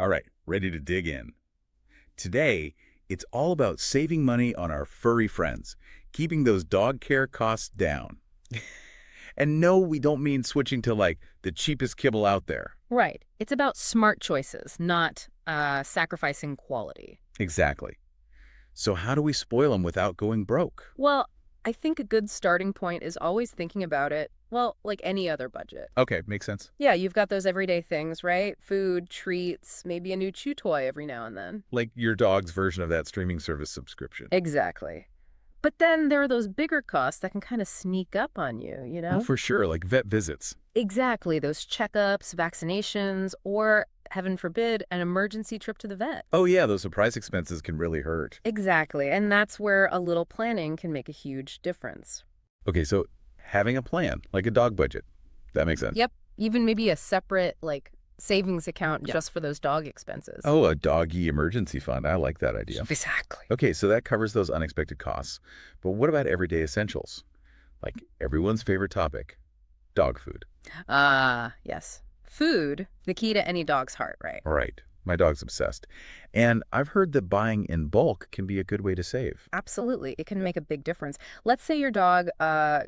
All right, ready to dig in. Today, it's all about saving money on our furry friends, keeping those dog care costs down. And no, we don't mean switching to like the cheapest kibble out there. Right. It's about smart choices, not sacrificing quality. Exactly. So how do we spoil them without going broke? Well, I think a good starting point is always thinking about it, well, like any other budget. Okay, makes sense. Yeah, you've got those everyday things, right? Food, treats, maybe a new chew toy every now and then. Like your dog's version of that streaming service subscription. Exactly. But then there are those bigger costs that can kind of sneak up on you, you Oh, know? for sure, like vet visits. Exactly, those checkups, vaccinations, or, heaven forbid, an emergency trip to the vet. Oh yeah, those surprise expenses can really hurt. Exactly, and that's where a little planning can make a huge difference. Okay, so having a plan, like a dog budget, that makes sense. Yep, even maybe a separate, like, savings account Yeah. just for those dog expenses. Oh, a doggy emergency fund. I like that idea. Exactly. Okay, so that covers those unexpected costs. But what about everyday essentials? Like everyone's favorite topic, dog food. Ah, yes. Food, the key to any dog's heart, right? Right. My dog's obsessed. And I've heard that buying in bulk can be a good way to save. Absolutely. It can make a big difference. Let's say your dog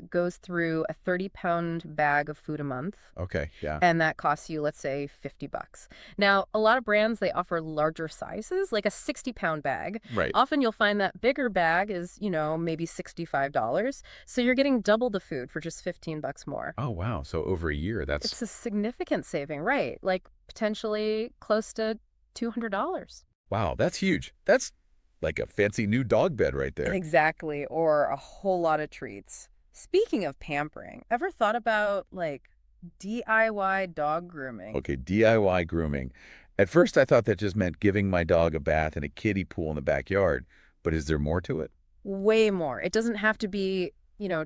goes through a 30-pound bag of food a month, Okay, yeah. and that costs you, let's say, $50. Now, a lot of brands, they offer larger sizes, like a 60-pound bag. Right. Often you'll find that bigger bag is, maybe $65. So you're getting double the food for just $15 more. Oh, wow. So over a year, that's... It's a significant saving, right? Like potentially close to $200. Wow, that's huge. That's like a fancy new dog bed right there. Exactly, or a whole lot of treats. Speaking of pampering, ever thought about, like, DIY dog grooming? Okay, DIY grooming. At first, I thought that just meant giving my dog a bath in a kiddie pool in the backyard. But is there more to it? Way more. It doesn't have to be,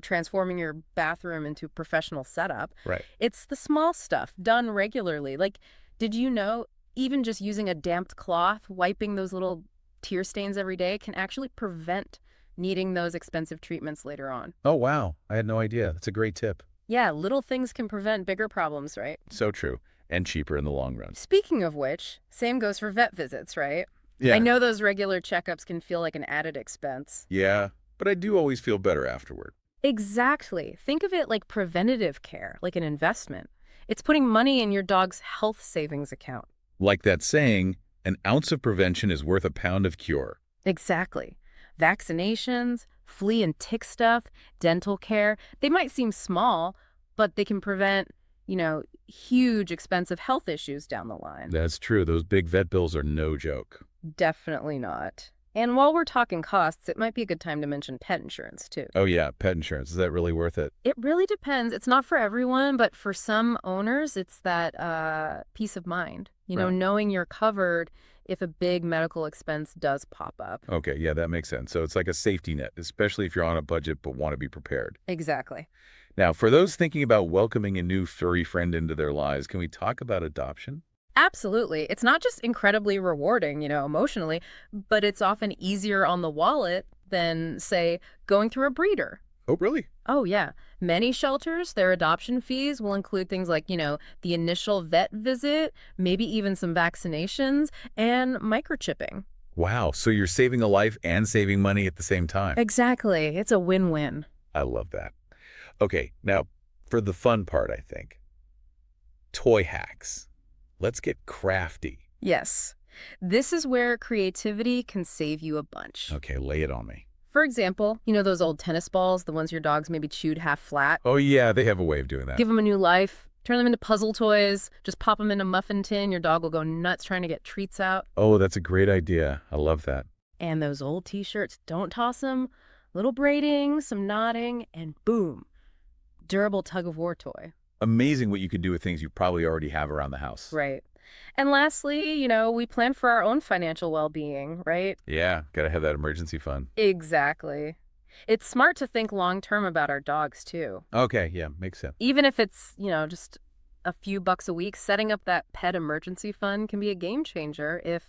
transforming your bathroom into a professional setup. Right. It's the small stuff done regularly. Like, did you know even just using a damped cloth, wiping those little tear stains every day can actually prevent needing those expensive treatments later on? Oh, wow. I had no idea. That's a great tip. Yeah, little things can prevent bigger problems, right? So true. And cheaper in the long run. Speaking of which, same goes for vet visits, right? Yeah. I know those regular checkups can feel like an added expense. Yeah, but I do always feel better afterward. Exactly. Think of it like preventative care, like an investment. It's putting money in your dog's health savings account. Like that saying, an ounce of prevention is worth a pound of cure. Exactly. Vaccinations, flea and tick stuff, dental care, they might seem small, but they can prevent, huge expensive health issues down the line. That's true. Those big vet bills are no joke. Definitely not. And while we're talking costs, it might be a good time to mention pet insurance, too. Oh yeah, pet insurance. Is that really worth it? It really depends. It's not for everyone, but for some owners, it's that peace of mind. Right. Knowing you're covered if a big medical expense does pop up. Okay, yeah, that makes sense. So it's like a safety net, especially if you're on a budget but want to be prepared. Exactly. Now, for those thinking about welcoming a new furry friend into their lives, can we talk about adoption? Absolutely. It's not just incredibly rewarding, emotionally, but it's often easier on the wallet than, say, going through a breeder. Oh, really? Oh, yeah. Many shelters, their adoption fees will include things like, the initial vet visit, maybe even some vaccinations, and microchipping. Wow, so you're saving a life and saving money at the same time. Exactly. It's a win-win. I love that. Okay, now, for the fun part, I think. Toy hacks. Let's get crafty. Yes. This is where creativity can save you a bunch. Okay, lay it on me. For example, those old tennis balls, the ones your dog's maybe chewed half flat? Oh, yeah, they have a way of doing that. Give them a new life. Turn them into puzzle toys. Just pop them in a muffin tin. Your dog will go nuts trying to get treats out. Oh, that's a great idea. I love that. And those old T-shirts, don't toss them. Little braiding, some knotting, and boom. Durable tug-of-war toy. Amazing what you can do with things you probably already have around the house. Right. And lastly, we plan for our own financial well-being, right? Yeah, gotta have that emergency fund. Exactly. It's smart to think long-term about our dogs, too. Okay, yeah, makes sense. Even if it's, just a few bucks a week, setting up that pet emergency fund can be a game changer if,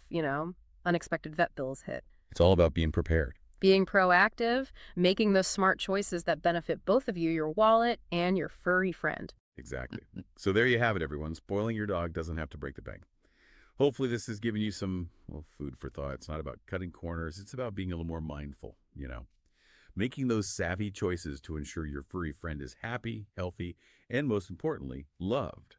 unexpected vet bills hit. It's all about being prepared. Being proactive, making those smart choices that benefit both of you, your wallet and your furry friend. Exactly. So there you have it, everyone. Spoiling your dog doesn't have to break the bank. Hopefully this has given you some, well, food for thought. It's not about cutting corners. It's about being a little more mindful. Making those savvy choices to ensure your furry friend is happy, healthy, and most importantly, loved.